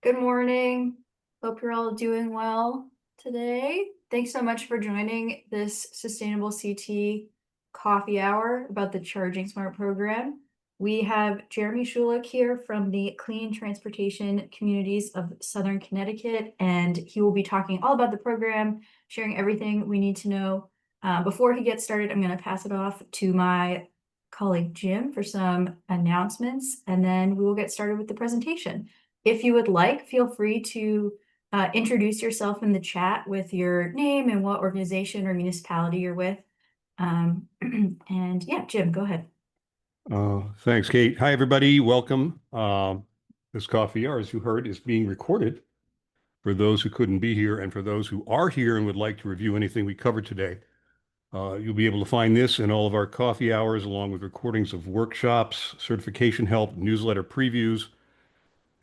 Good morning. Hope you're all doing well today. Thanks so much for joining this Sustainable CT coffee hour about the Charging Smart program. We have Geremy Schulick here from the Clean Transportation Communities of Southern Connecticut, and he will be talking all about the program, sharing everything we need to know. Before he gets started, I'm going to pass it off to my colleague Jim for some announcements, and then we will get started with the presentation. If you would like, feel free to introduce yourself in the chat with your name and what organization or municipality you're with. And yeah, Jim, go ahead. Thanks, Kate. Hi, everybody. Welcome. This coffee hour, as you heard, is being recorded for those who couldn't be here and for those who are here and would like to review anything we covered today. You'll be able to find this and all of our coffee hours, along with recordings of workshops, certification help, newsletter previews,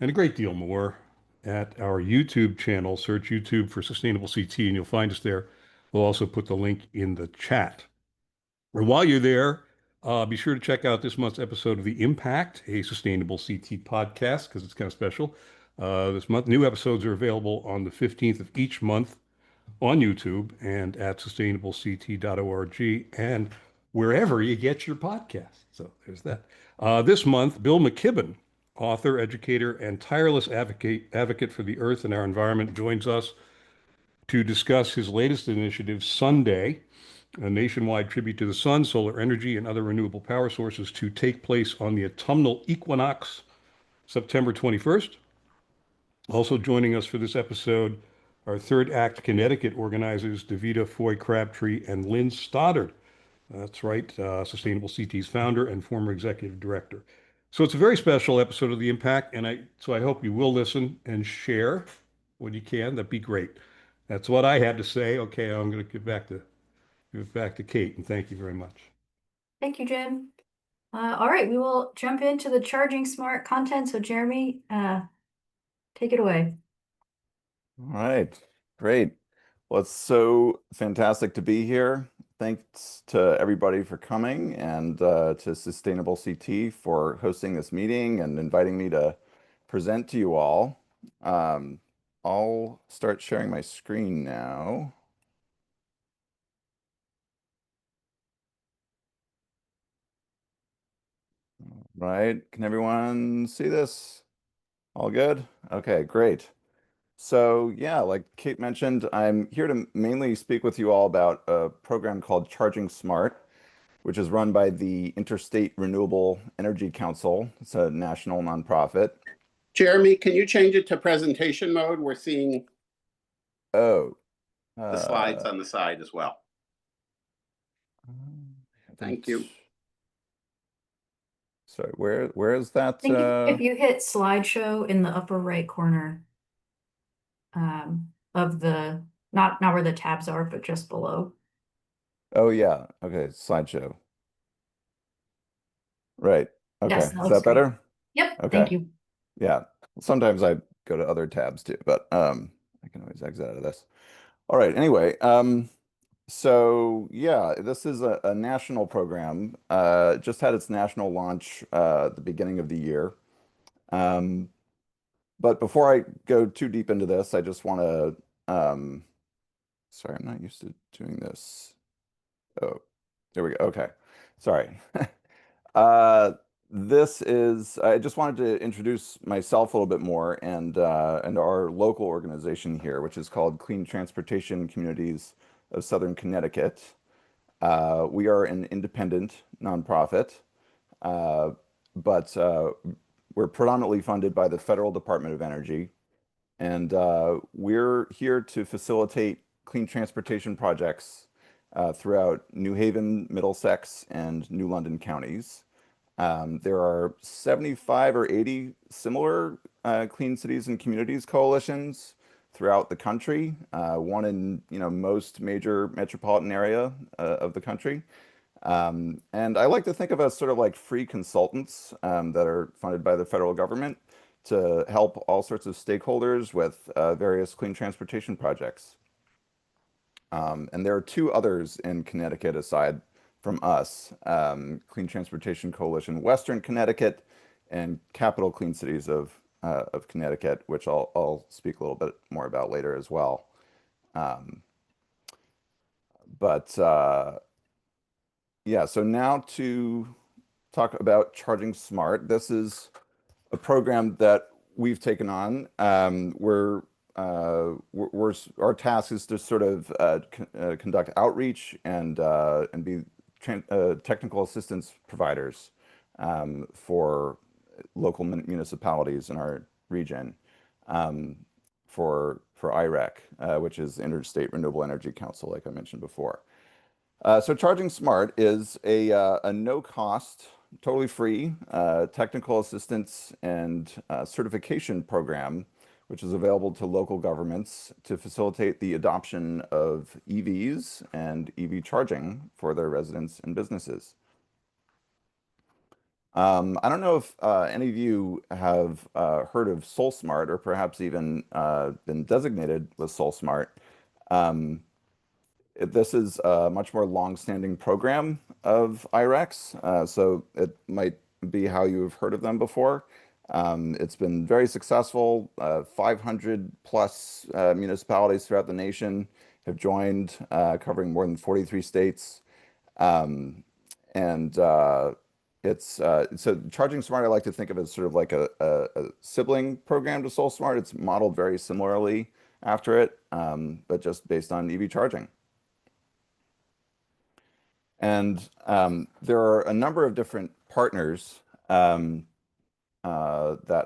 and a great deal more at our YouTube channel. Search YouTube for Sustainable CT and you'll find us there. We'll also put the link in the chat. And while you're there, be sure to check out this month's episode of The Impact, a Sustainable CT podcast, because it's kind of special. This month, new episodes are available on the 15th of each month on YouTube and at sustainablecT.org and wherever you get your podcasts. So there's that. This month, Bill McKibben, author, educator, and tireless advocate for the earth and our environment, joins us to discuss his latest initiative, Sunday, a nationwide tribute to the sun, solar energy, and other renewable power sources to take place on the autumnal equinox, September 21st. Also joining us for this episode are Third Act Connecticut organizers Davida Foy Crabtree and Lynn Stoddard. That's right, Sustainable CT's founder and former executive director. So it's a very special episode of The Impact, and I hope you will listen and share when you can. That'd be great. That's what I had to say. Okay, I'm going to give it back to Kate, and thank you very much. Thank you, Jim. All right, we will jump into the Charging Smart content. So Geremy, take it away. All right, great. Well, it's so fantastic to be here. Thanks to everybody for coming and to Sustainable CT for hosting this meeting and inviting me to present to you all. I'll start sharing my screen now. Right, can everyone see this? All good? Okay, great. So yeah, like Kate mentioned, I'm here to mainly speak with you all about a program called Charging Smart, which is run by the Interstate Renewable Energy Council. It's a national nonprofit. Geremy, can you change it to presentation mode? We're seeing the slides on the side as well. Thank you. Sorry, where is that? I think if you hit slideshow in the upper right corner of the, not where the tabs are, but just below. Oh yeah, okay, slideshow. Right, okay, Yes, is that better? Yep, okay. Thank you. Yeah, sometimes I go to other tabs too, but I can always exit out of this. All right, anyway, so yeah, this is a national program. Just had its national launch at the beginning of the year. But before I go too deep into this, I just want to, sorry, I'm not used to doing this. Oh, there we go. Okay, sorry. I just wanted to introduce myself a little bit more and our local organization here, which is called Clean Transportation Communities of Southern Connecticut. We are an independent nonprofit, but we're predominantly funded by the Federal Department of Energy, and we're here to facilitate clean transportation projects throughout New Haven, Middlesex, and New London counties. There are 75 or 80 similar Clean Cities and Communities coalitions throughout the country, one in most major metropolitan area of the country. And I like to think of us sort of like free consultants that are funded by the federal government to help all sorts of stakeholders with various clean transportation projects. And there are two others in Connecticut aside from us, Clean Transportation Coalition Western Connecticut and Capital Clean Cities of of Connecticut, which I'll speak a little bit more about later as well. Yeah, so now to talk about Charging Smart. This is a program that we've taken on. Our task is to sort of conduct outreach and be technical assistance providers for local municipalities in our region for IREC, which is Interstate Renewable Energy Council, like I mentioned before. So Charging Smart is a no-cost, totally free technical assistance and certification program, which is available to local governments to facilitate the adoption of EVs and EV charging for their residents and businesses. I don't know if any of you have heard of SolSmart or perhaps even been designated with SolSmart. This is a much more long-standing program of IRECs, so it might be how you've heard of them before. It's been very successful. 500 plus municipalities throughout the nation have joined, covering more than 43 states. So Charging Smart, I like to think of as sort of like a sibling program to SolSmart. It's modeled very similarly after it, but just based on EV charging. And there are a number of different partners that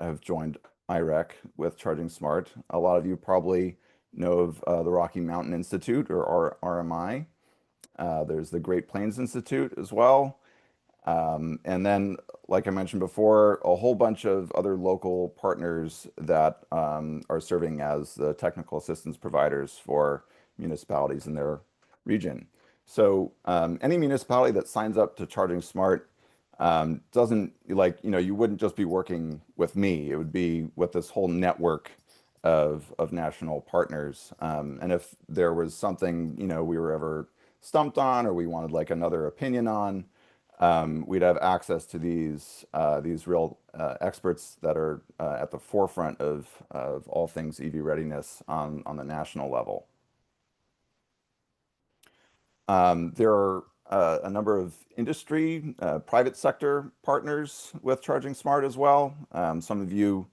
have joined IREC with Charging Smart. A lot of you probably know of the Rocky Mountain Institute, or RMI. There's the Great Plains Institute as well. And then, like I mentioned before, a whole bunch of other local partners that are serving as the technical assistance providers for municipalities in their region. So any municipality that signs up to Charging Smart doesn't, you wouldn't just be working with me. It would be with this whole network of national partners. And if there was something, we were ever stumped on, or we wanted like another opinion on, we'd have access to these real experts that are at the forefront of all things EV readiness on the national level. There are a number of industry, private sector partners with Charging Smart as well. Some of you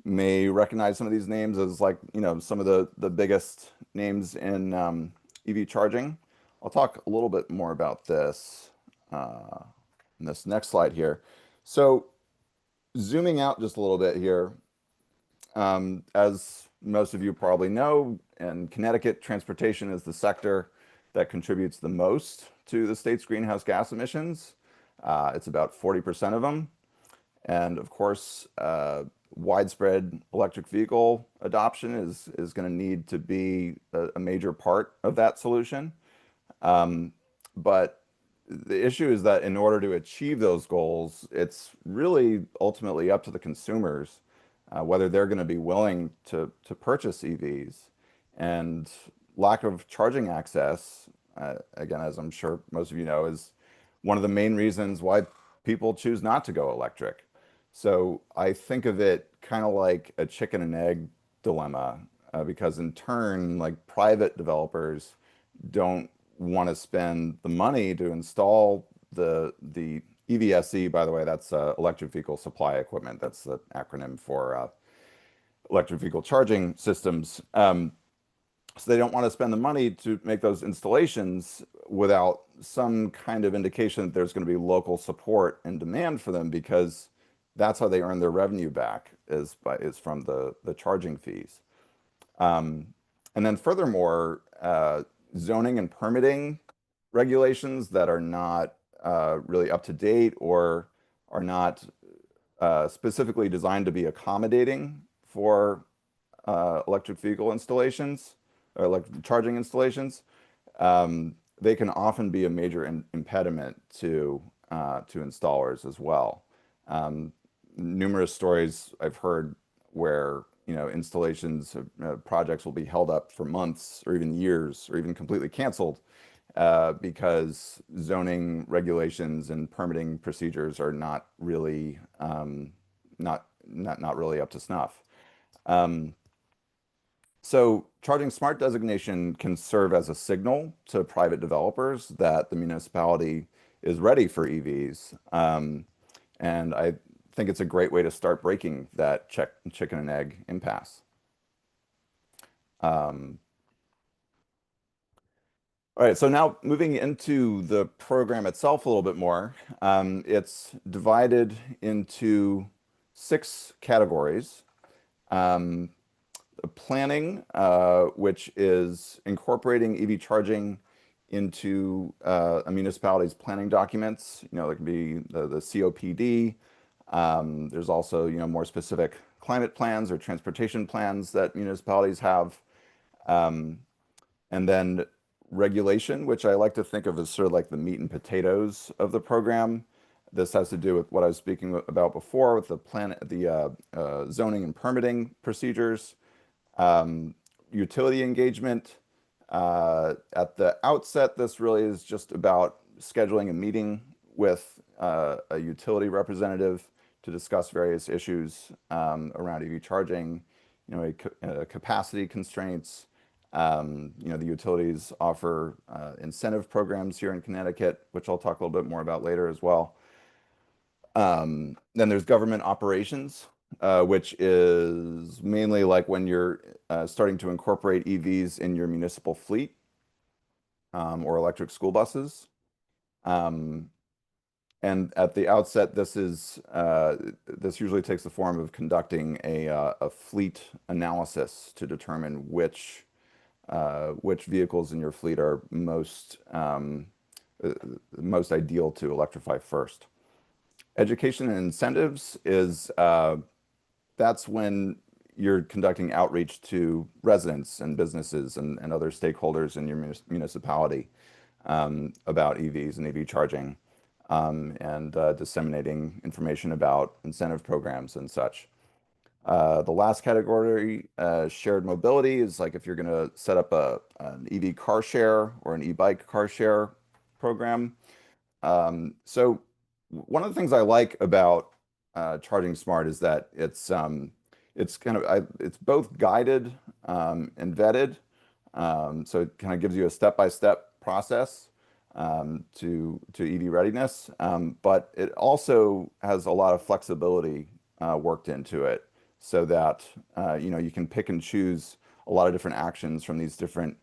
may recognize some of these names as some of the biggest names in EV charging. I'll talk a little bit more about this in this next slide here. So zooming out just a little bit here, as most of you probably know, in Connecticut, transportation is the sector that contributes the most to the state's greenhouse gas emissions. It's about 40% of them. And of course, widespread electric vehicle adoption is going to need to be a major part of that solution. But the issue is that in order to achieve those goals, it's really ultimately up to the consumers whether they're going to be willing to purchase EVs. And lack of charging access, again, as I'm sure most of you know, is one of the main reasons why people choose not to go electric. So I think of it kind of like a chicken and egg dilemma, because in turn, like private developers don't want to spend the money to install the EVSE, by the way, that's electric vehicle supply equipment. That's the acronym for electric vehicle charging systems. So they don't want to spend the money to make those installations without some kind of indication that there's going to be local support and demand for them, because that's how they earn their revenue back, is from the charging fees. And then furthermore, zoning and permitting regulations that are not really up to date or are not specifically designed to be accommodating for electric vehicle installations or electric charging installations, they can often be a major impediment to installers as well. Numerous stories I've heard where installations projects will be held up for months or even years or even completely canceled because zoning regulations and permitting procedures are not really not not really up to snuff. So charging smart designation can serve as a signal to private developers that the municipality is ready for EVs. And I think it's a great way to start breaking that chicken and egg impasse. All right, so now moving into the program itself a little bit more, it's divided into 6 categories. Planning, which is incorporating EV charging into a municipality's planning documents. You know, it can be the COPD. There's also, you know, more specific climate plans or transportation plans that municipalities have. And then regulation, which I like to think of as sort of like the meat and potatoes of the program. This has to do with what I was speaking about before with the zoning and permitting procedures, utility engagement. At the outset, this really is just about scheduling a meeting with a utility representative to discuss various issues around EV charging, you know, capacity constraints. You know, the utilities offer incentive programs here in Connecticut, which I'll talk a little bit more about later as well. Then there's government operations, which is mainly like when you're starting to incorporate EVs in your municipal fleet or electric school buses. And at the outset, this usually takes the form of conducting a fleet analysis to determine which vehicles in your fleet are most ideal to electrify first. Education and incentives is that's when you're conducting outreach to residents and businesses and other stakeholders in your municipality about EVs and EV charging, and disseminating information about incentive programs and such. The last category, shared mobility, is like if you're going to set up an EV car share or an e-bike car share program. So one of the things I like about Charging Smart is that it's both guided and vetted. So it kind of gives you a step-by-step process to EV readiness, but it also has a lot of flexibility worked into it, so that you know, you can pick and choose a lot of different actions from these different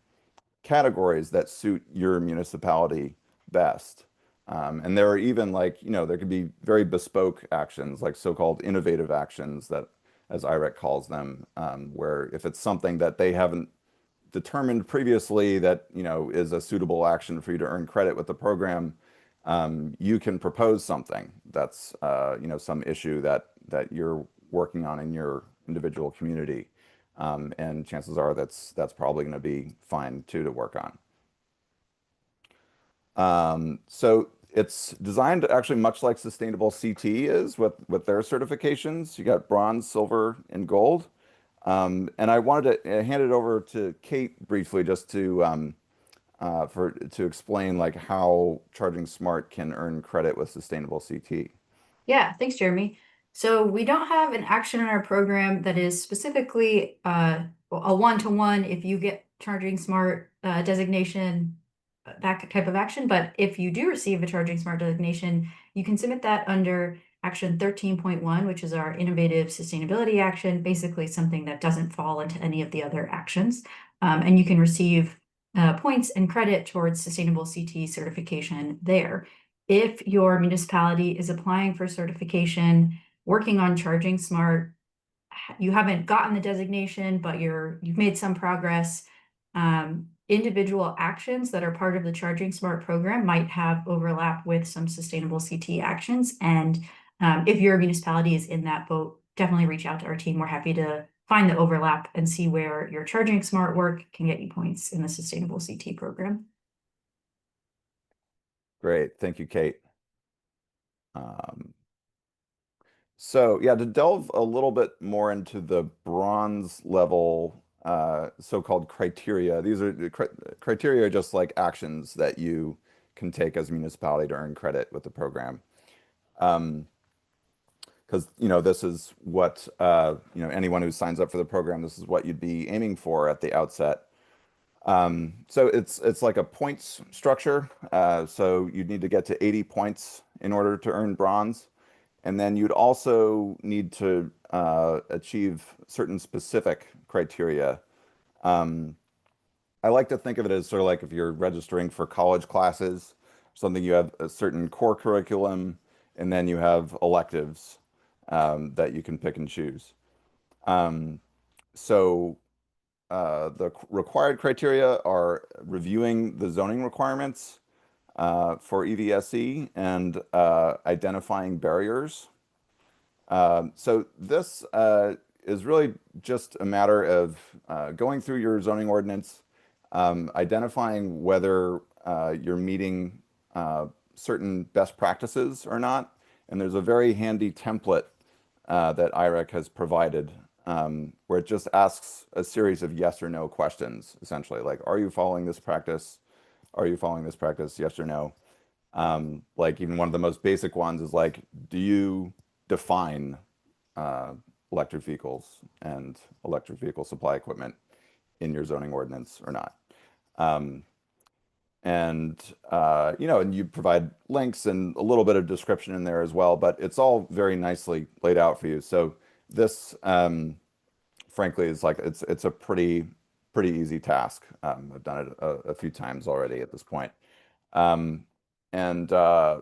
categories that suit your municipality best. And there are even, like, you know, there could be very bespoke actions, like so-called innovative actions, that, as IREC calls them, where if it's something that they haven't determined previously that, you know, is a suitable action for you to earn credit with the program, you can propose something that's, you know, some issue that you're working on in your individual community. And chances are that's probably going to be fine too to work on. So it's designed actually much like Sustainable CT is with their certifications. You got bronze, silver, and gold. And I wanted to hand it over to Kate briefly, just to explain like how Charging Smart can earn credit with Sustainable CT. Yeah, thanks, Jeremy. So we don't have an action in our program that is specifically a one-to-one if you get Charging Smart designation, that type of action. But if you do receive a Charging Smart designation, you can submit that under Action 13.1, which is our innovative sustainability action, basically something that doesn't fall into any of the other actions. And you can receive points and credit towards Sustainable CT certification there. If your municipality is applying for certification, working on Charging Smart, you haven't gotten the designation, but you've made some progress. Individual actions that are part of the Charging Smart program might have overlap with some Sustainable CT actions. And if your municipality is in that boat, definitely reach out to our team. We're happy to find the overlap and see where your Charging Smart work can get you points in the Sustainable CT program. Great, thank you, Kate. So yeah, to delve a little bit more into the bronze level so-called criteria, these are the criteria, just like actions that you can take as a municipality to earn credit with the program. because, this is what, anyone who signs up for the program, this is what you'd be aiming for at the outset. So it's like a points structure. So you'd need to get to 80 points in order to earn bronze. And then you'd also need to achieve certain specific criteria. I like to think of it as sort of like if you're registering for college classes, something you have a certain core curriculum, and then you have electives that you can pick and choose. So the required criteria are reviewing the zoning requirements for EVSE and identifying barriers. So this is really just a matter of going through your zoning ordinance, identifying whether you're meeting certain best practices or not. And there's a very handy template that IREC has provided where it just asks a series of yes or no questions, essentially, like, are you following this practice? Are you following this practice? Yes or no? Like even one of the most basic ones is like, do you define electric vehicles and electric vehicle supply equipment in your zoning ordinance or not? And you provide links and a little bit of description in there as well, but it's all very nicely laid out for you. So this, frankly, is like it's a pretty easy task. I've done it a few times already at this point. And R3.1,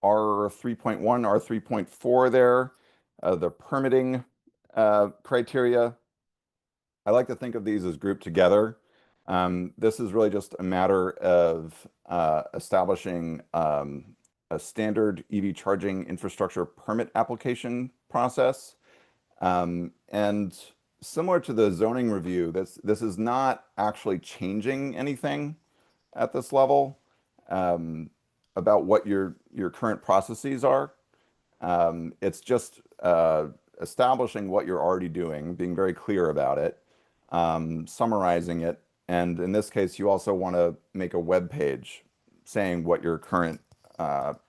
R3.4 there, the permitting criteria. I like to think of these as grouped together. This is really just a matter of establishing a standard EV charging infrastructure permit application process. And similar to the zoning review, this is not actually changing anything at this level about what your current processes are. It's just establishing what you're already doing, being very clear about it, summarizing it, and in this case, you also want to make a web page saying what your current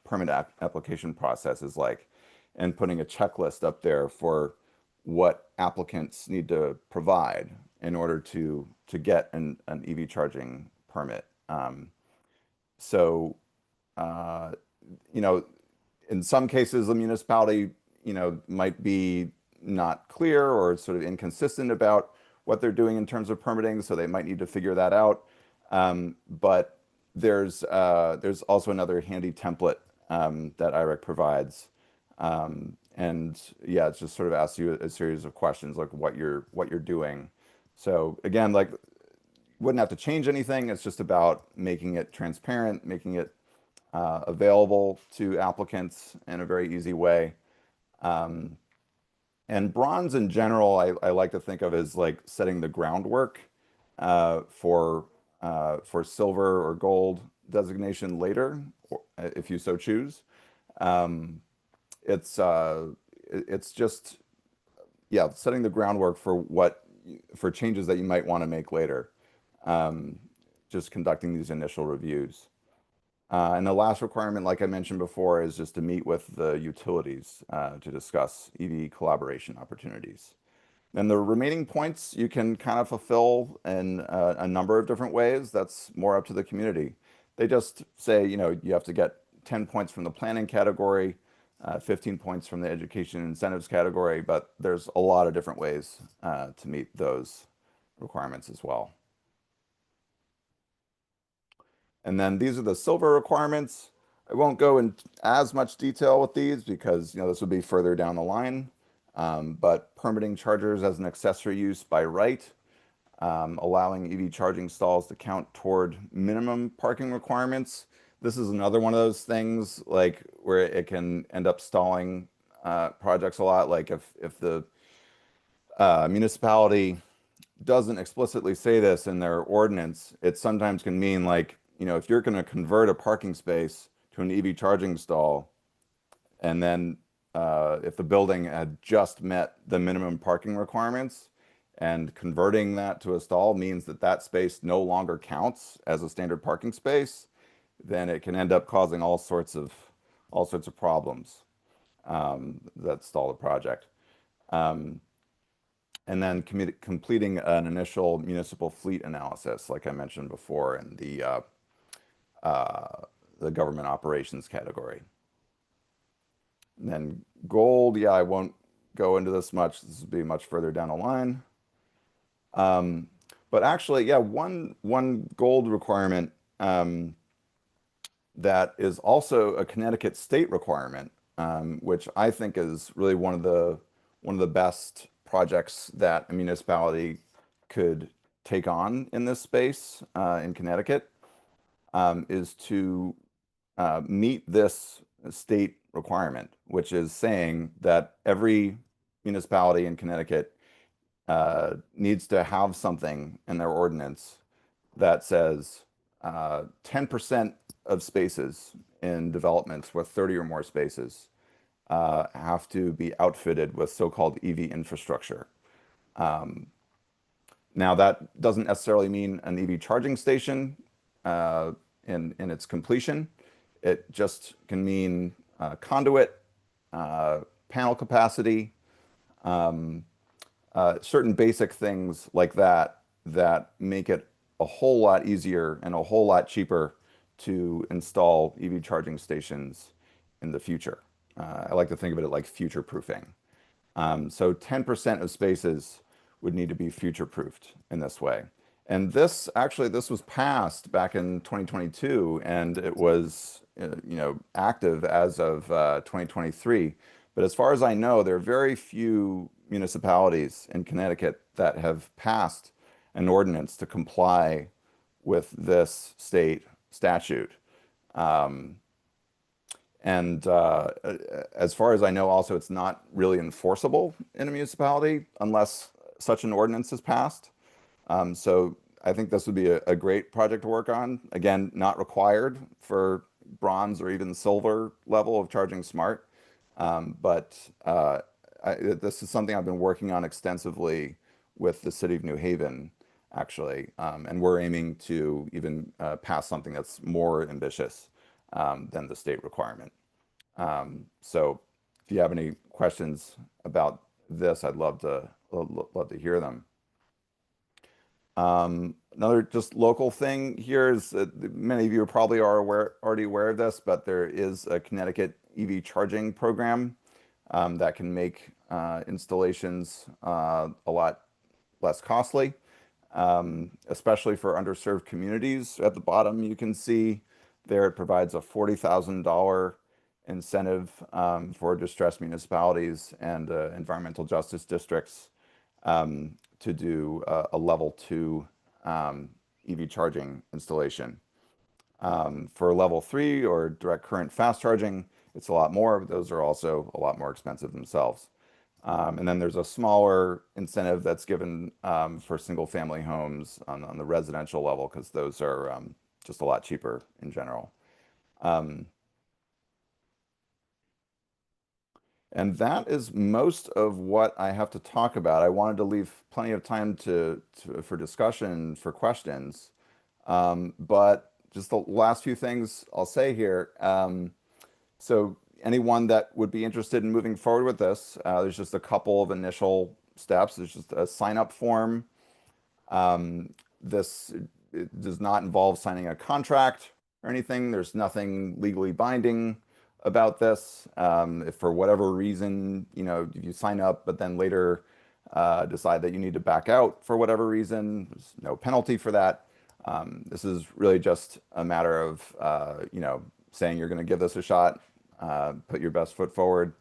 permit application process is like, and putting a checklist up there for what applicants need to provide in order to get an EV charging permit. So, in some cases, the municipality, might be not clear or sort of inconsistent about what they're doing in terms of permitting, so they might need to figure that out. But there's also another handy template that IREC provides. And yeah, it just sort of asks you a series of questions like what you're doing. So again, like, wouldn't have to change anything. It's just about making it transparent, making it available to applicants in a very easy way. And bronze in general, I like to think of as like setting the groundwork for silver or gold designation later, if you so choose. It's just, yeah, setting the groundwork for changes that you might want to make later. Just conducting these initial reviews. And the last requirement, like I mentioned before, is just to meet with the utilities to discuss EV collaboration opportunities. And the remaining points you can kind of fulfill in a number of different ways. That's more up to the community. They just say, you have to get 10 points from the planning category, 15 points from the education and incentives category, but there's a lot of different ways to meet those requirements as well. And then these are the silver requirements. I won't go in as much detail with these because this would be further down the line. But permitting chargers as an accessory use by right, allowing EV charging stalls to count toward minimum parking requirements. This is another one of those things like where it can end up stalling projects a lot. Like if the municipality doesn't explicitly say this in their ordinance, it sometimes can mean like, if you're going to convert a parking space to an EV charging stall, and then if the building had just met the minimum parking requirements, and converting that to a stall means that space no longer counts as a standard parking space, then it can end up causing all sorts of problems. that stall the project. And then completing an initial municipal fleet analysis, like I mentioned before, in the government operations category. And then gold, yeah, I won't go into this much. This will be much further down the line. But actually, yeah, one gold requirement that is also a Connecticut state requirement, which I think is really one of the best projects that a municipality could take on in this space in Connecticut, is to meet this state requirement, which is saying that every municipality in Connecticut needs to have something in their ordinance that says 10% of spaces in developments with 30 or more spaces have to be outfitted with so-called EV infrastructure. Now, that doesn't necessarily mean an EV charging station in its completion. It just can mean conduit, panel capacity, certain basic things like that that make it a whole lot easier and a whole lot cheaper to install EV charging stations in the future. I like to think of it like future proofing. So 10% of spaces would need to be future proofed in this way. And this was passed back in 2022, and it was active as of 2023. But as far as I know, there are very few municipalities in Connecticut that have passed an ordinance to comply with this state statute. And as far as I know, also, it's not really enforceable in a municipality unless such an ordinance is passed. So I think this would be a great project to work on. Again, not required for bronze or even silver level of Charging Smart. But this is something I've been working on extensively with the city of New Haven, actually. And we're aiming to even pass something that's more ambitious than the state requirement. So if you have any questions about this, I'd love to hear them. Another just local thing here is that many of you probably are already aware of this, but there is a Connecticut EV charging program that can make installations a lot less costly, especially for underserved communities. At the bottom, you can see there it provides a $40,000 incentive for distressed municipalities and environmental justice districts to do a level 2 EV charging installation. For level 3 or direct current fast charging, it's a lot more, but those are also a lot more expensive themselves. And then there's a smaller incentive that's given for single family homes on the residential level, because those are just a lot cheaper in general. And that is most of what I have to talk about. I wanted to leave plenty of time for discussion, for questions. But just the last few things I'll say here. So anyone that would be interested in moving forward with this, there's just a couple of initial steps. There's just a sign-up form. It does not involve signing a contract or anything. There's nothing legally binding about this. If for whatever reason, if you sign up, but then later decide that you need to back out for whatever reason, there's no penalty for that. This is really just a matter of, saying you're going to give this a shot, put your best foot forward.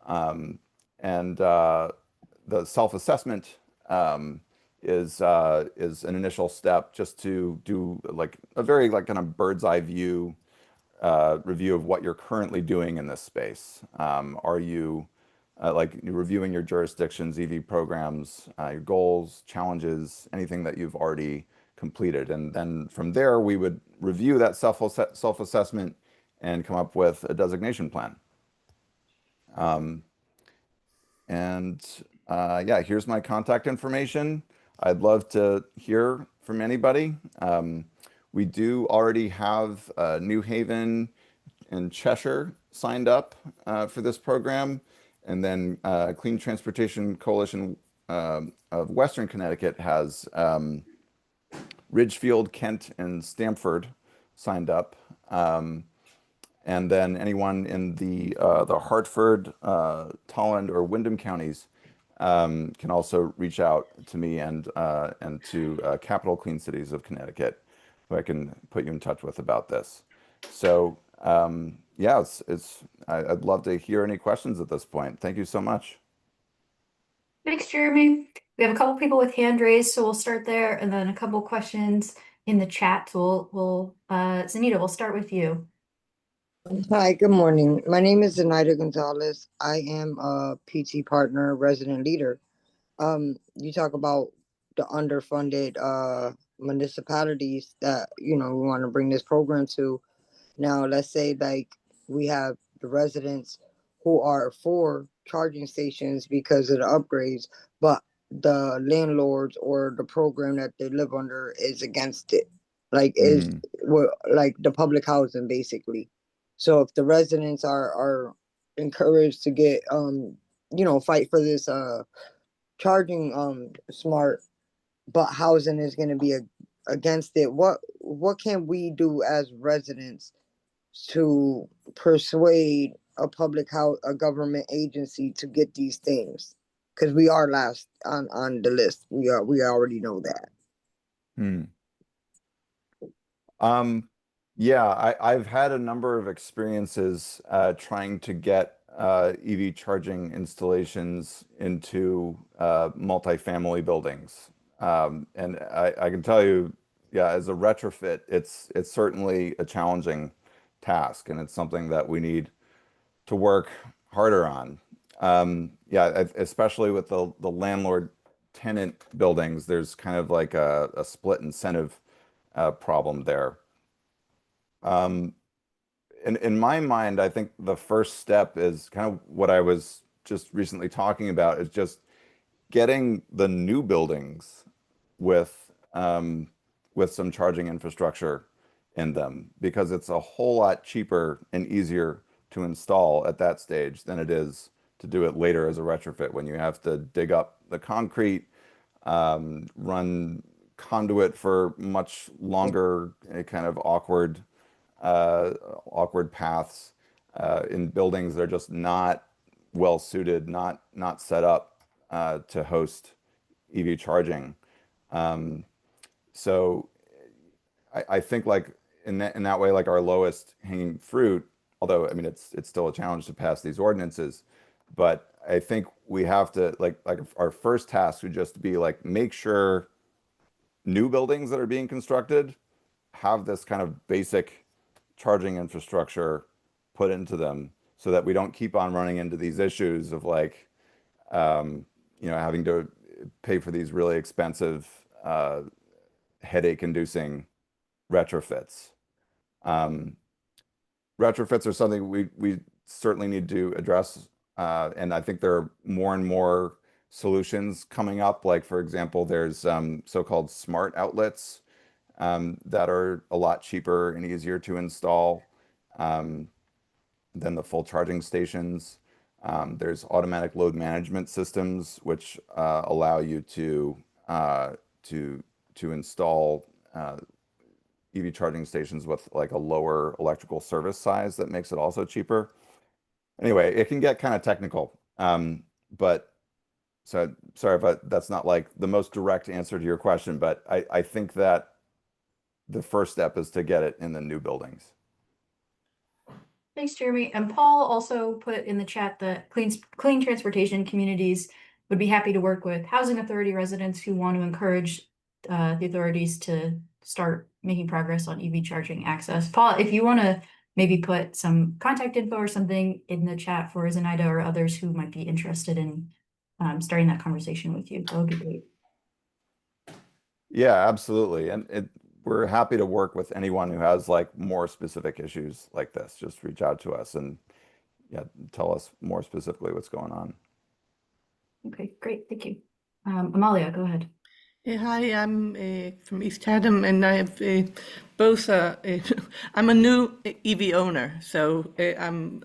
And the self-assessment is an initial step, just to do a very kind of bird's eye view review of what you're currently doing in this space. Are you reviewing your jurisdiction's EV programs, your goals, challenges, anything that you've already completed? And then from there, we would review that self-assessment and come up with a designation plan. Yeah, here's my contact information. I'd love to hear from anybody. We do already have New Haven and Cheshire signed up for this program. And then Clean Transportation Coalition of Western Connecticut has Ridgefield, Kent, and Stamford signed up. And then anyone in the Hartford, Tolland, or Wyndham counties can also reach out to me and to Capital Clean Cities of Connecticut, who I can put you in touch with about this. So yeah, I'd love to hear any questions at this point. Thank you so much. Thanks, Jeremy. We have a couple people with hand raised, so we'll start there, and then a couple questions in the chat. So we'll Zanita, we'll start with you. Hi, good morning. My name is Zenaida Gonzalez. I am a PT partner, resident leader. You talk about the underfunded municipalities that, we want to bring this program to. Now, let's say like we have the residents who are for charging stations because of the upgrades, but the landlords or the program that they live under is against it. Like like the public housing basically. So if the residents are encouraged to get fight for this charging smart, but housing is going to be against it, what can we do as residents to persuade a government agency to get these things? Because we are last on the list. We already know that. Yeah, I've had a number of experiences trying to get EV charging installations into multifamily buildings. And I can tell you, yeah, as a retrofit, it's certainly a challenging task, and it's something that we need to work harder on. Yeah, especially with the landlord tenant buildings, there's kind of like a split incentive problem there. In my mind, I think the first step is kind of what I was just recently talking about, is just getting the new buildings with some charging infrastructure in them, because it's a whole lot cheaper and easier to install at that stage than it is to do it later as a retrofit, when you have to dig up the concrete, run conduit for much longer, kind of awkward paths in buildings that are just not well suited, not set up to host EV charging. So I think like in that way, like our lowest hanging fruit, although I mean it's still a challenge to pass these ordinances, but I think we have to like our first task would just be like make sure new buildings that are being constructed have this kind of basic charging infrastructure put into them, so that we don't keep on running into these issues of like, having to pay for these really expensive, headache-inducing retrofits. Retrofits are something we certainly need to address, and I think there are more and more solutions coming up. Like, for example, there's so-called smart outlets that are a lot cheaper and easier to install than the full charging stations. There's automatic load management systems, which allow you to install EV charging stations with like a lower electrical service size that makes it also cheaper. Anyway, it can get kind of technical, but so sorry if that's not like the most direct answer to your question, but I think that the first step is to get it in the new buildings. Thanks, Jeremy. And Paul also put in the chat that clean transportation communities would be happy to work with housing authority residents who want to encourage the authorities to start making progress on EV charging access. Paul, if you want to maybe put some contact info or something in the chat for Zenaida or others who might be interested in starting that conversation with you, that would be great. Yeah, absolutely. And we're happy to work with anyone who has like more specific issues like this. Just reach out to us and tell us more specifically what's going on. Okay, great. Thank you. Amalia, go ahead. Hi, I'm from East Haddam, and I have both. I'm a new EV owner, so I'm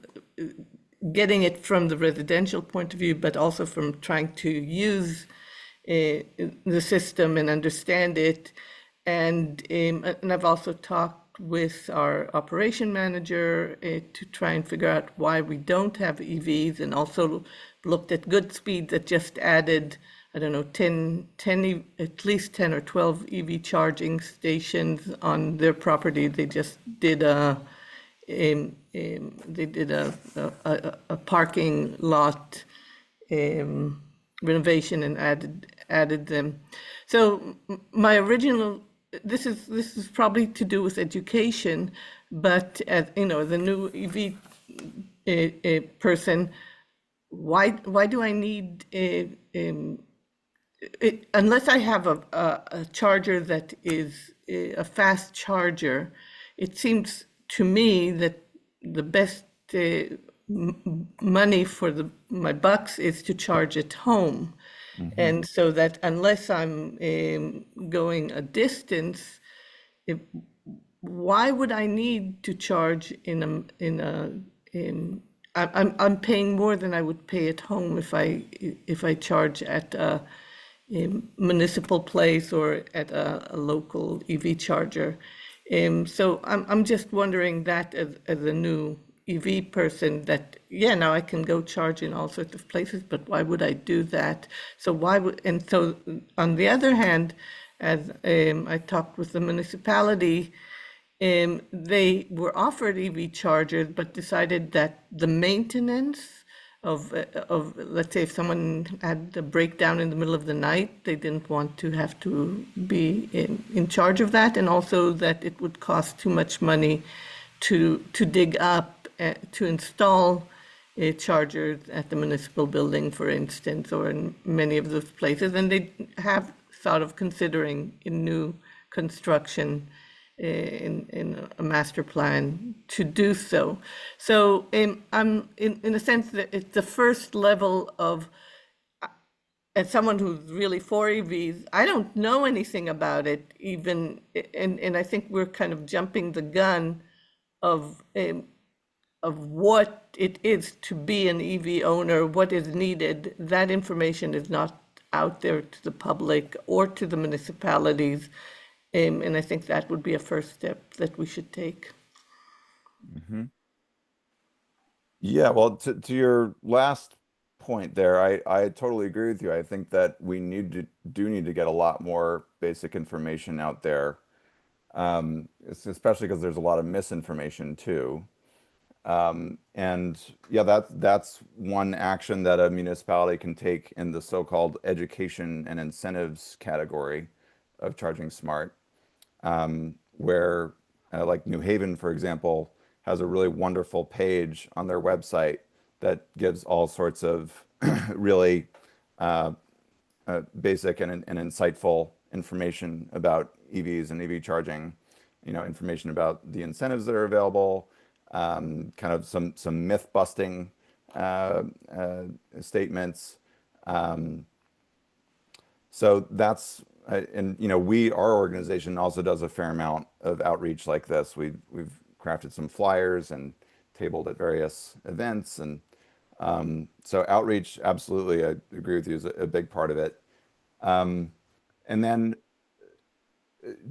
getting it from the residential point of view, but also from trying to use the system and understand it. And I've also talked with our operation manager to try and figure out why we don't have EVs, and also looked at Goodspeed that just added, I don't know, at least 10 or 12 EV charging stations on their property. They just did a parking lot renovation and added them. So my original, this is probably to do with education, but as you know, the new EV person, why do I need unless I have a charger that is a fast charger? It seems to me that the best money for my bucks is to charge at home. And so that unless I'm going a distance, why would I need to charge I'm paying more than I would pay at home if I charge at a municipal place or at a local EV charger. So I'm just wondering that as a new EV person, that now I can go charge in all sorts of places, but why would I do that? So so on the other hand, as I talked with the municipality, they were offered EV chargers, but decided that the maintenance of let's say if someone had a breakdown in the middle of the night, they didn't want to have to be in charge of that, and also that it would cost too much money to dig up to install chargers at the municipal building, for instance, or in many of those places. And they have thought of considering in new construction in a master plan to do so. So I'm in a sense that it's the first level of, as someone who's really for EVs, I don't know anything about it even, and I think we're kind of jumping the gun of what it is to be an EV owner, what is needed. That information is not out there to the public or to the municipalities. And I think that would be a first step that we should take. Yeah, well, to your last point there, I totally agree with you. I think that we do need to get a lot more basic information out there, especially because there's a lot of misinformation too. And yeah, that's one action that a municipality can take in the so-called education and incentives category of Charging Smart, where like New Haven, for example, has a really wonderful page on their website that gives all sorts of really basic and insightful information about EVs and EV charging, information about the incentives that are available, kind of some myth busting statements. So that's, and our organization also does a fair amount of outreach like this. We've crafted some flyers and tabled at various events, and so outreach, absolutely, I agree with you, is a big part of it. And then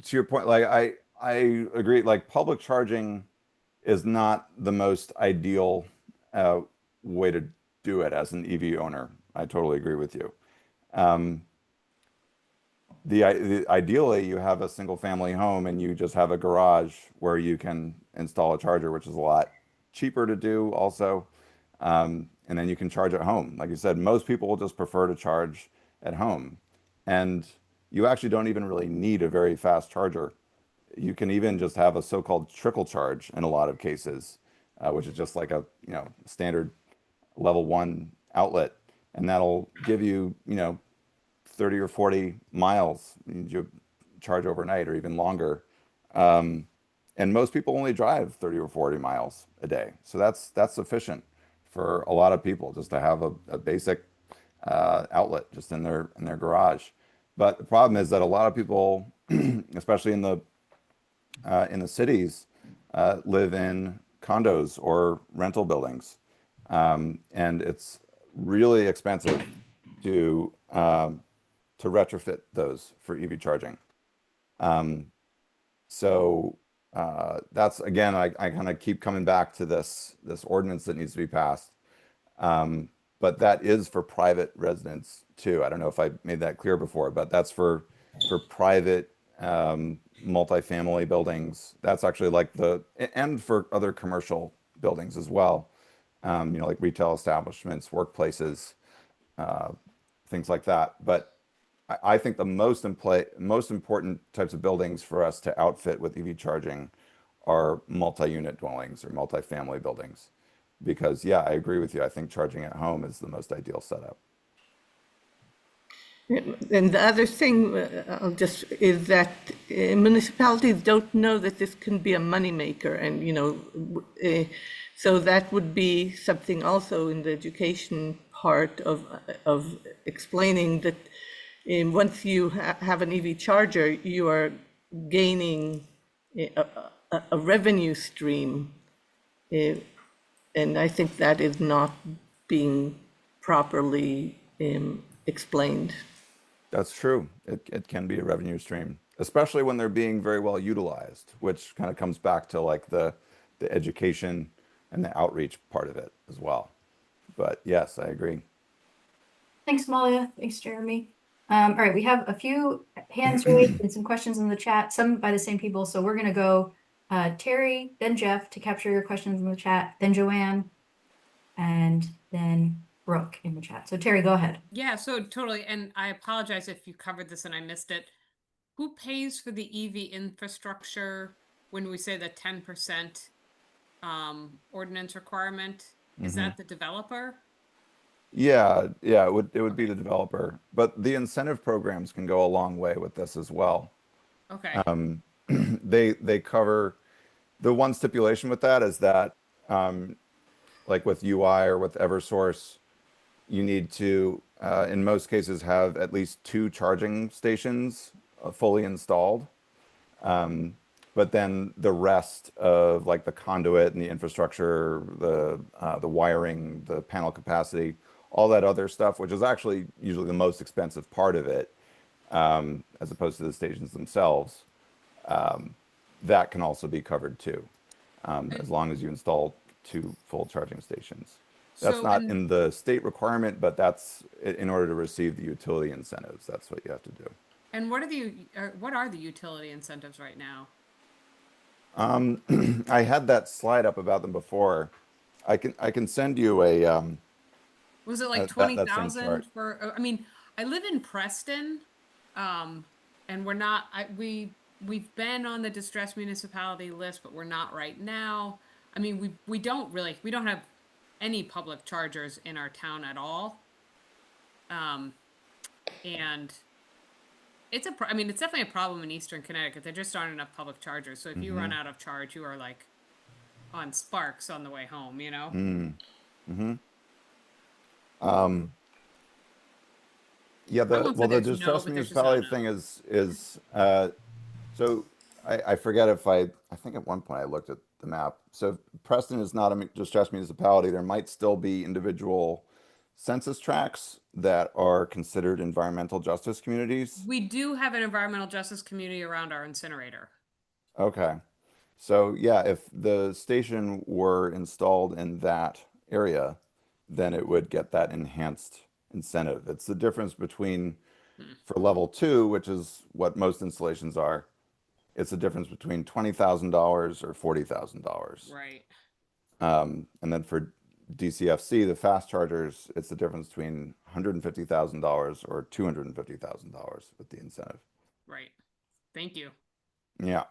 to your point, like I agree, like public charging is not the most ideal way to do it as an EV owner. I totally agree with you. Ideally, you have a single family home and you just have a garage where you can install a charger, which is a lot cheaper to do also. And then you can charge at home. Like you said, most people will just prefer to charge at home. And you actually don't even really need a very fast charger. You can even just have a so-called trickle charge in a lot of cases, which is just like a standard level 1 outlet, and that'll give you 30 or 40 miles you charge overnight or even longer. And most people only drive 30 or 40 miles a day, so that's sufficient for a lot of people just to have a basic outlet just in their garage. But the problem is that a lot of people, especially in the cities, live in condos or rental buildings, And it's really expensive to retrofit those for EV charging. So that's, again, I kind of keep coming back to this ordinance that needs to be passed. But that is for private residents too. I don't know if I made that clear before, but that's for private multifamily buildings. That's actually like and for other commercial buildings as well. Like retail establishments, workplaces, things like that. But I think the most important types of buildings for us to outfit with EV charging are multi-unit dwellings or multifamily buildings. Because yeah, I agree with you. I think charging at home is the most ideal setup. And the other thing is that municipalities don't know that this can be a moneymaker, and so that would be something also in the education part of explaining that once you have an EV charger, you are gaining a revenue stream, and I think that is not being properly explained. That's true. It can be a revenue stream, especially when they're being very well utilized, which kind of comes back to like the education and the outreach part of it as well. But yes, I agree. Thanks, Malia. Thanks, Jeremy. All right, we have a few hands raised and some questions in the chat, some by the same people. So we're going to go Terry, then Jeff to capture your questions in the chat, then Joanne, and then Brooke in the chat. So Terry, go ahead. Yeah, so totally. And I apologize if you covered this and I missed it. Who pays for the EV infrastructure when we say the 10% ordinance requirement? Is that the developer? Yeah, it would be the developer, but the incentive programs can go a long way with this as well. Okay. They cover, the one stipulation with that is that like with UI or with Eversource, you need to in most cases have at least 2 charging stations fully installed. But then the rest of like the conduit and the infrastructure, the wiring, the panel capacity, all that other stuff, which is actually usually the most expensive part of it, as opposed to the stations themselves, that can also be covered too, as long as you install 2 full charging stations. That's not in the state requirement, but that's in order to receive the utility incentives. That's what you have to do. And what are the utility incentives right now? I had that slide up about them before. I can send you a Was it like that same 20,000 chart. for? I mean, I live in Preston, and we're not. We've been on the distressed municipality list, but we're not right now. I mean, we don't have any public chargers in our town at all. And it's it's definitely a problem in Eastern Connecticut. There just aren't enough public chargers. So if you run out of charge, you are like on sparks on the way home, you know? Yeah, I won't say the there's distressed no, but there's just not municipality enough. thing is so I forget if I think at one point I looked at the map. So if Preston is not a distressed municipality, there might still be individual census tracts that are considered environmental justice communities. We do have an environmental justice community around our incinerator. Okay. So yeah, if the station were installed in that area, then it would get that enhanced incentive. It's the difference between, for level 2, which is what most installations are, it's the difference between $20,000 or $40,000. Right. And then for DCFC, the fast chargers, it's the difference between $150,000 or $250,000 with the incentive. Right. Thank you. Yeah.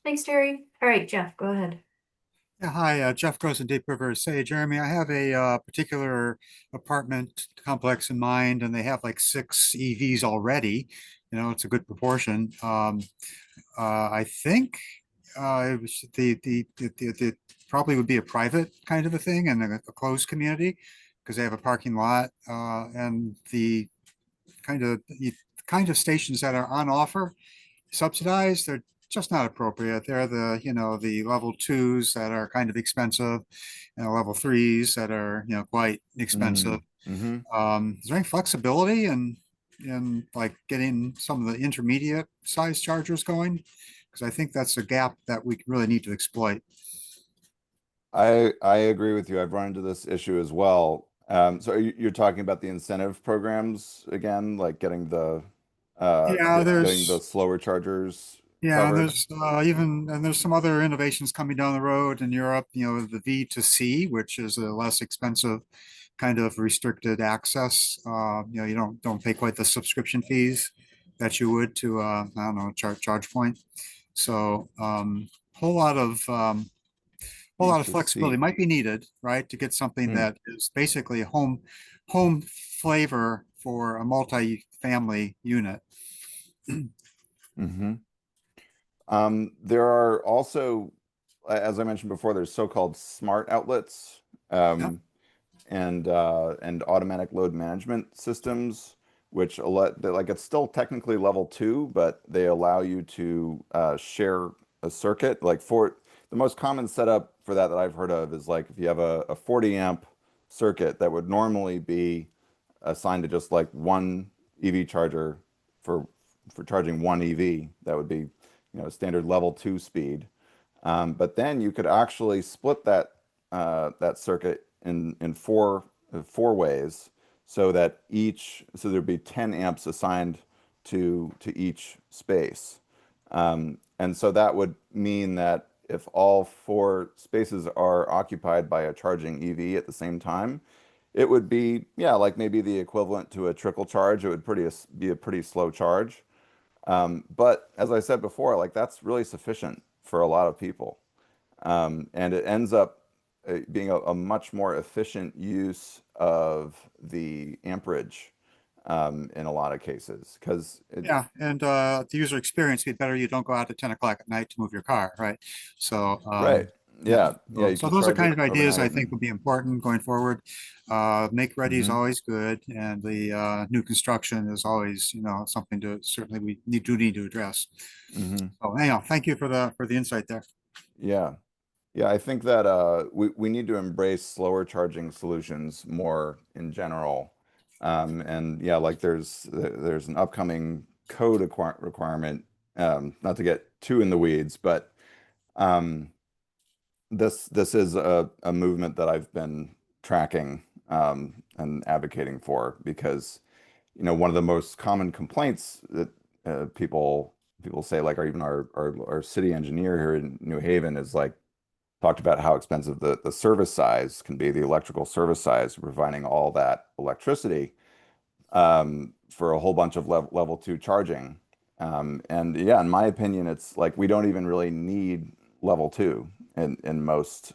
Thanks, Terry. All right, Jeff, go ahead. Yeah, hi, Jeff Gross in Deep River. Say, Jeremy, I have a particular apartment complex in mind, and they have like 6 EVs already. It's a good proportion. I think it was the probably would be a private kind of a thing and a closed community because they have a parking lot and the kind of stations that are on offer subsidized. They're just not appropriate. They're the, the level twos that are kind of expensive and level threes that are, quite expensive. Is there any flexibility in like getting some of the intermediate size chargers going? Because I think that's a gap that we really need to exploit. I agree with you. I've run into this issue as well. So you're talking about the incentive programs again, like getting Yeah, getting the slower chargers yeah, and covered? there's there's some other innovations coming down the road in Europe, the V2C, which is a less expensive kind of restricted access. You don't pay quite the subscription fees that you would to I don't know, charge point. So whole lot of V2C. flexibility might be needed, right, to get something that is basically a home flavor for a multi-family unit. There are also, as I mentioned before, there's so-called smart outlets, and automatic load management systems, which it's still technically level 2, but they allow you to share a circuit. Like for the most common setup for that I've heard of is like if you have a 40 amp circuit that would normally be assigned to just like one EV charger for charging one EV, that would be standard level 2 speed. But then you could actually split that circuit in four ways, so that there'd be 10 amps assigned to each space. And so that would mean that if all 4 spaces are occupied by a charging EV at the same time, it would be, like maybe the equivalent to a trickle charge. It would be a pretty slow charge. But as I said before, like that's really sufficient for a lot of people. And it ends up being a much more efficient use of the amperage in a lot of cases. And the user experience would be better. You don't go out at 10 o'clock at night to move your car, right? So right. Yeah. You So can those are charge kind it of ideas I overnight think would be important going forward. Make ready is always good, and the new construction is always, something to certainly we need to address. So anyhow, thank you for the insight there. Yeah. Yeah, I think that we need to embrace slower charging solutions more in general. And yeah, like there's an upcoming code requirement, not to get too in the weeds, but this is a movement that I've been tracking and advocating for, because one of the most common complaints that people say, like, or even our city engineer here in New Haven is like talked about how expensive the service size can be, the electrical service size, providing all that electricity for a whole bunch of level 2 charging. And yeah, in my opinion, it's like we don't even really need level 2 in most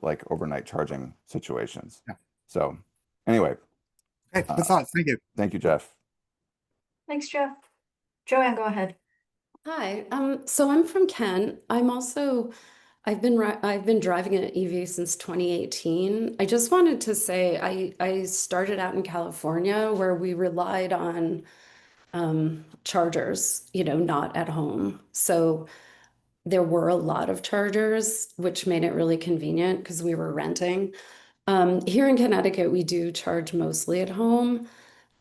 like overnight charging situations. Yeah. So anyway. Okay, good thought. Thank you. Thank you, Jeff. Thanks, Jeff. Joanne, go ahead. Hi, so I'm from Kent. I've been driving an EV since 2018. I just wanted to say I started out in California where we relied on chargers, not at home. So there were a lot of chargers, which made it really convenient because we were renting. Here in Connecticut, we do charge mostly at home.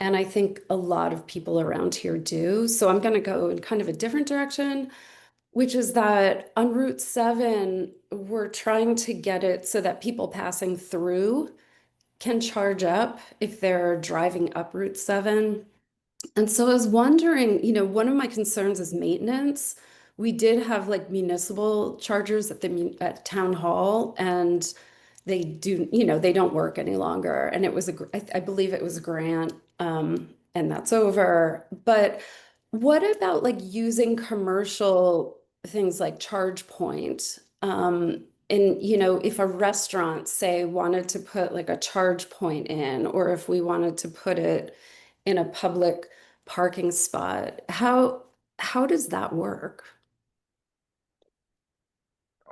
And I think a lot of people around here do. So I'm going to go in kind of a different direction, which is that on Route 7, we're trying to get it so that people passing through can charge up if they're driving up Route 7. And so I was wondering, one of my concerns is maintenance. We did have like municipal chargers at town hall, and they don't work any longer. And it was I believe it was a grant, and that's over. But what about like using commercial things like ChargePoint? And if a restaurant, say, wanted to put like a charge point in, or if we wanted to put it in a public parking spot, how does that work?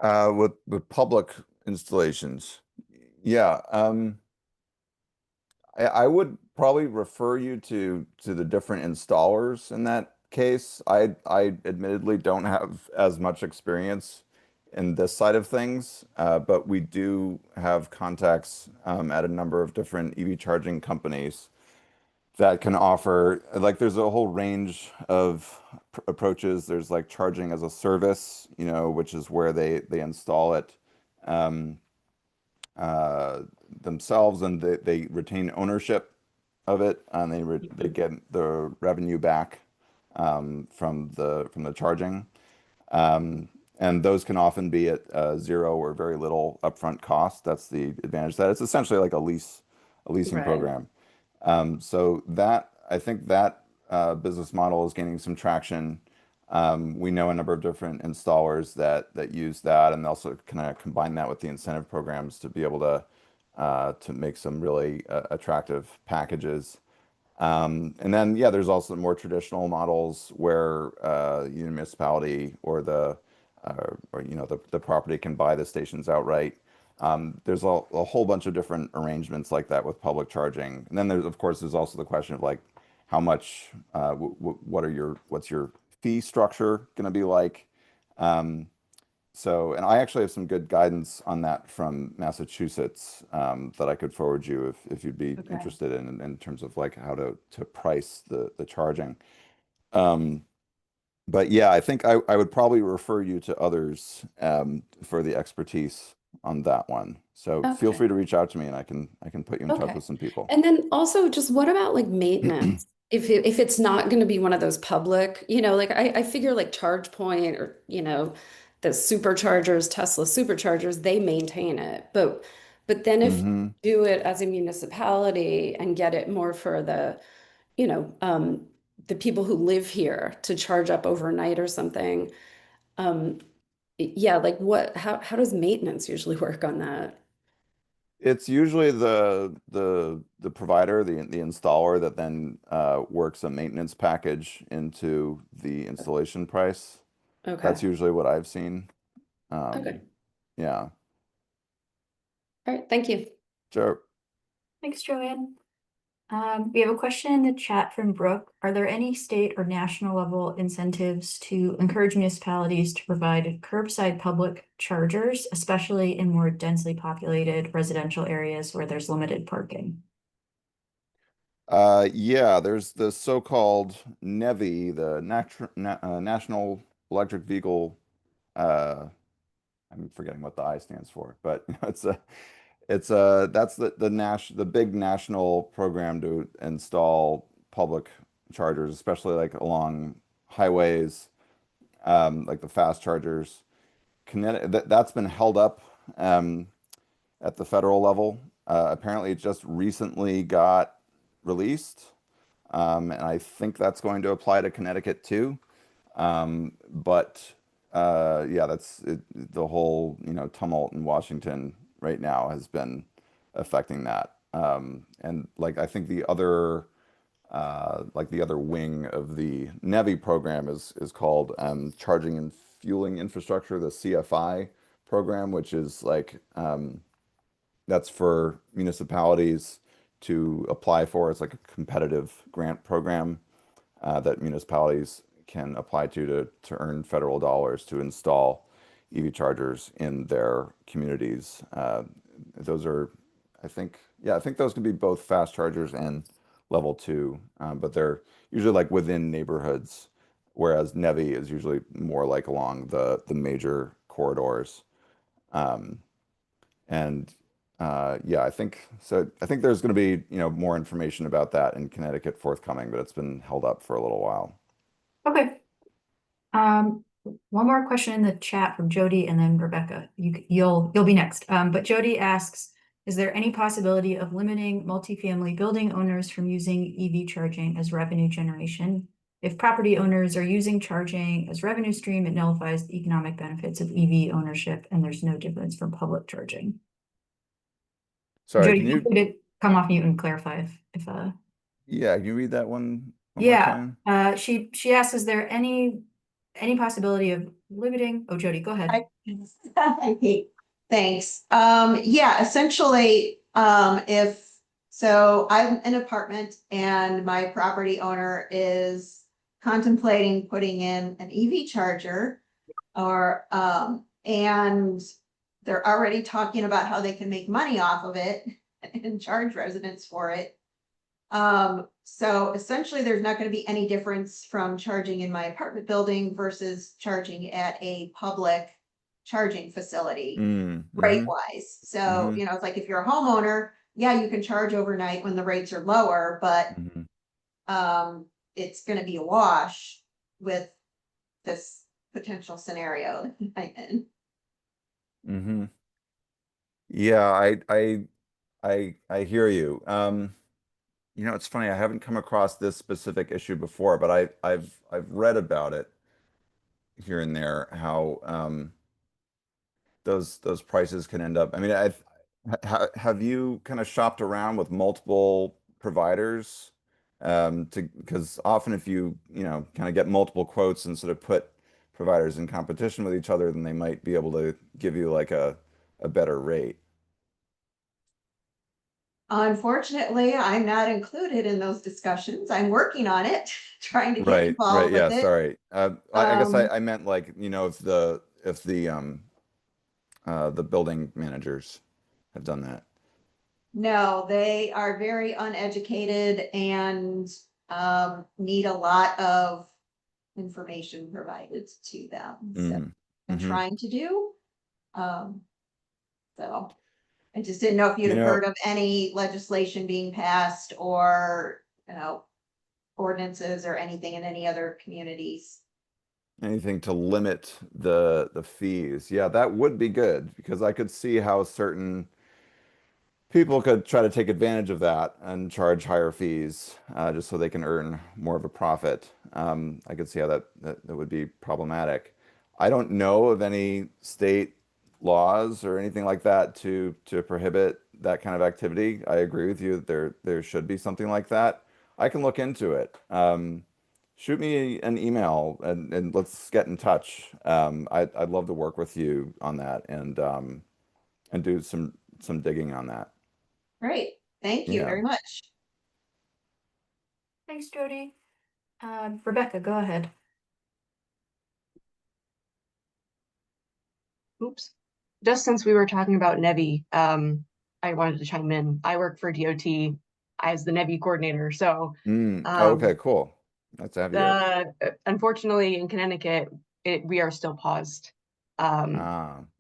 With public installations, yeah. I would probably refer you to the different installers in that case, I admittedly don't have as much experience in this side of things, but we do have contacts at a number of different EV charging companies that can offer, like, there's a whole range of approaches. There's like charging as a service, you know, which is where they install it um, themselves, and they retain ownership of it, and they get the revenue back from the charging. And those can often be at zero or very little upfront cost. That's the advantage. That it's essentially like a leasing Right. program. So that, I think that business model is gaining some traction. We know a number of different installers that use that, and also kind of combine that with the incentive programs to be able to make some really attractive packages. And then, yeah, there's also more traditional models where municipality or the property can buy the stations outright. There's a whole bunch of different arrangements like that with public charging. And then of course, there's also the question of like, how much, what's your fee structure going to be like? And I actually have some good guidance on that from Massachusetts that I could forward you if you'd be Okay. interested in terms of like how to price the charging. But yeah, I think I would probably refer you to others for the expertise on that one. So feel Okay. free to reach out to me, and I can put you in touch Okay. with some people. And then also just what about like maintenance? If it's not going to be one of those public, like I figure like ChargePoint or, the superchargers, Tesla superchargers, they maintain it. But then if hmm you do it as a municipality and get it more for the people who live here to charge up overnight or something, yeah, like how does maintenance usually work on that? It's usually the provider, the installer, that then works a maintenance package into the installation price. Okay. That's usually what I've seen. Okay. Yeah, All right. Thank you. sure. Thanks, Joanne. We have a question in the chat from Brooke. Are there any state or national level incentives to encourage municipalities to provide curbside public chargers, especially in more densely populated residential areas where there's limited parking? Yeah, there's the so-called NEVI, the National Electric Vehicle. I'm forgetting what the I stands for, but that's the big national program to install public chargers, especially like along highways, like the fast chargers. That's been held up at the federal level. Apparently, it just recently got released, and I think that's going to apply to Connecticut too. But yeah, the whole tumult in Washington right now has been affecting that. And like I think the other wing of the NEVI program is called Charging and Fueling Infrastructure, the CFI program, which is like that's for municipalities to apply for. It's like a competitive grant program that municipalities can apply to earn federal dollars to install EV chargers in their communities. Those are, I think those can be both fast chargers and level 2, but they're usually like within neighborhoods, whereas NEVI is usually more like along the major corridors. And yeah, I think so. I think there's going to be more information about that in Connecticut forthcoming, but it's been held up for a little while. Okay. One more question in the chat from Jody, and then Rebecca. You'll be next. But Jody asks, is there any possibility of limiting multifamily building owners from using EV charging as revenue generation? If property owners are using charging as revenue stream, it nullifies the economic benefits of EV ownership, and there's no difference from public charging. Sorry, Jody, can feel you? free to come off mute and clarify if Yeah, can you read that one more yeah. time? She asks, is there any possibility of limiting? Oh, Jody, go ahead. Okay, thanks. Yeah, essentially, if so, I'm an apartment and my property owner is contemplating putting in an EV charger or, and they're already talking about how they can make money off of it and charge residents for it. So essentially there's not going to be any difference from charging in my apartment building versus charging at a public charging facility rate wise. So, you know, it's like if you're a homeowner, yeah, you can charge overnight when the rates are lower, but it's going to be a wash with this potential scenario that I'm in. Yeah, I hear you. You know, it's funny, I haven't come across this specific issue before, but I've read about it here and there, how those prices can end up. I mean, have you kind of shopped around with multiple providers? Because often if you know, kind of get multiple quotes and sort of put providers in competition with each other, then they might be able to give you like a better rate. Unfortunately, I'm not included in those discussions. I'm working on it, trying to get Right, involved yeah, with it. sorry. I guess I meant like, you know, if the building managers have done that. No, they are very uneducated and need a lot of information provided to them. So I'm trying to do. So I just didn't know if you'd You have know, heard of any legislation being passed or, you know, ordinances or anything in any other communities. anything to limit the fees. Yeah, that would be good because I could see how certain people could try to take advantage of that and charge higher fees just so they can earn more of a profit. I could see how that would be problematic. I don't know of any state laws or anything like that to prohibit that kind of activity. I agree with you that there should be something like that. I can look into it. Shoot me an email and let's get in touch. I'd love to work with you on that and do some digging on that. Great. Thank you Yeah. very much. Thanks, Jody. Rebecca, go ahead. Oops. Just since we were talking about NEVI, I wanted to chime in. I work for DOT as the NEVI coordinator. So Okay, cool. Nice to have you here. unfortunately in Connecticut, we are still paused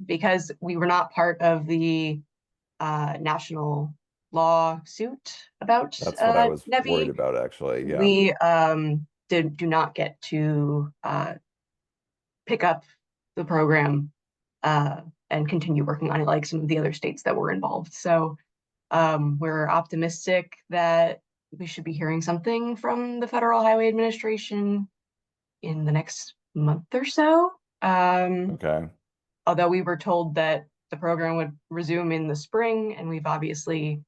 because we were not part of the national lawsuit about That's what I was NEVI. worried about, actually. Yeah. We do not get to pick up the program and continue working on it like some of the other states that were involved. So we're optimistic that we should be hearing something from the Federal Highway Administration in the next month or so. Okay. Although we were told that the program would resume in the spring, and we've obviously,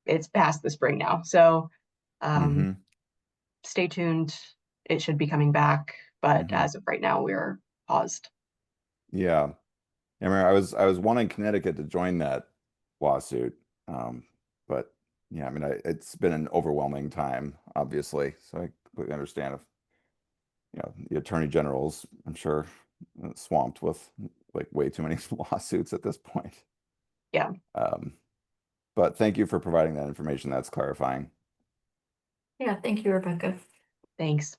it's past the spring now. So stay tuned. It should be coming back, but as of right now, we're paused. Yeah. I mean, I was wanting Connecticut to join that lawsuit. But yeah, I mean, it's been an overwhelming time, obviously. So I completely understand if, you know, the attorney general's, I'm sure, swamped with like way too many lawsuits at this point. Yeah. But thank you for providing that information. That's clarifying. Yeah, thank you, Rebecca. Thanks.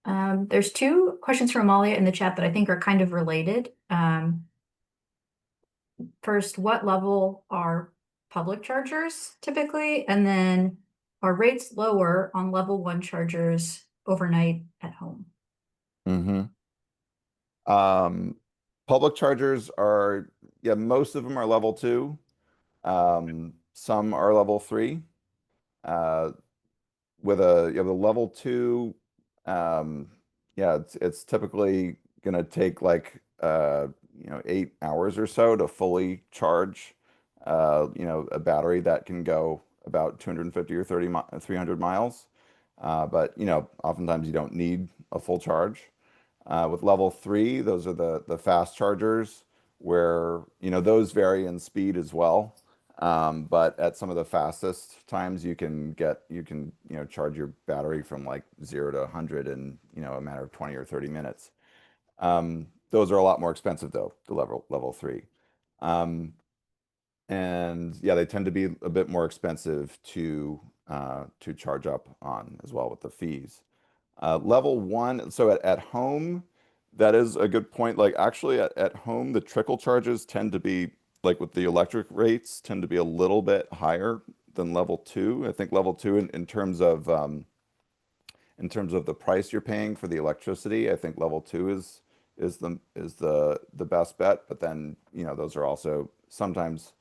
There's two questions from Amalia in the chat that I think are kind of related. First, what level are public chargers typically? And then are rates lower on level 1 chargers overnight at home? Public chargers are, yeah, most of them are level 2. Some are level 3. With a level 2, yeah, it's typically gonna take like 8 hours or so to fully charge a battery that can go about 250 or 300 miles. But oftentimes you don't need a full charge. With level 3, those are the fast chargers where those vary in speed as well. But at some of the fastest times you can charge your battery from like 0 to 100 in, a matter of 20 or 30 minutes. Those are a lot more expensive though, the level 3. And yeah, they tend to be a bit more expensive to charge up on as well with the fees. Level 1, so at home, that is a good point. Like actually at home, the trickle charges tend to be, like with the electric rates, tend to be a little bit higher than level 2. I think level 2 in terms of the price you're paying for the electricity, I think level 2 is the best bet. But then, those are also sometimes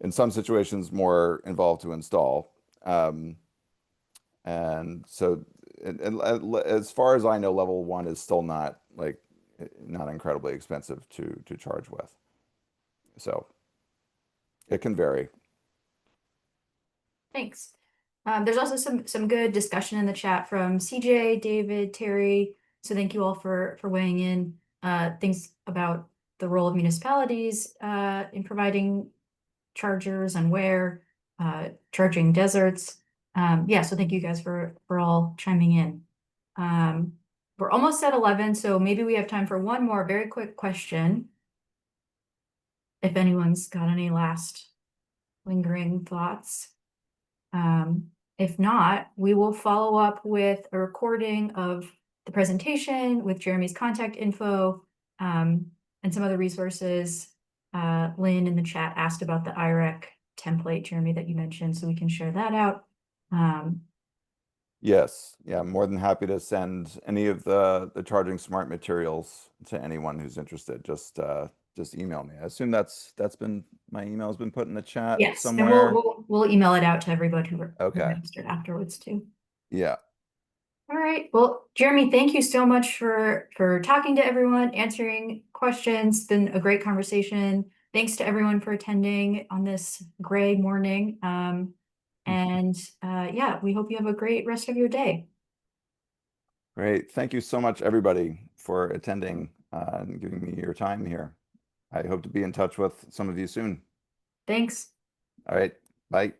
in some situations more involved to install. And so as far as I know, level 1 is still not incredibly expensive to charge with. So it can vary. Thanks. There's also some good discussion in the chat from CJ, David, Terry. So thank you all for weighing in. Things about the role of municipalities in providing chargers and where, charging deserts. Yeah, so thank you guys for all chiming in. We're almost at 11, so maybe we have time for one more very quick question. If anyone's got any last lingering thoughts. If not, we will follow up with a recording of the presentation with Jeremy's contact info, and some other resources. Lynn in the chat asked about the IREC template, Jeremy, that you mentioned, so we can share that out. Yes, yeah, I'm more than happy to send any of the Charging Smart materials to anyone who's interested. Just email me. I assume my email's been put in the chat Yes, somewhere. and we'll email it out to everybody who Okay. registered afterwards too. Yeah. All right. Well, Jeremy, thank you so much for talking to everyone, answering questions. It's been a great conversation. Thanks to everyone for attending on this gray morning. Yeah, we hope you have a great rest of your day. Great. Thank you so much, everybody, for attending and giving me your time here. I hope to be in touch with some of you soon. Thanks. All right. Bye.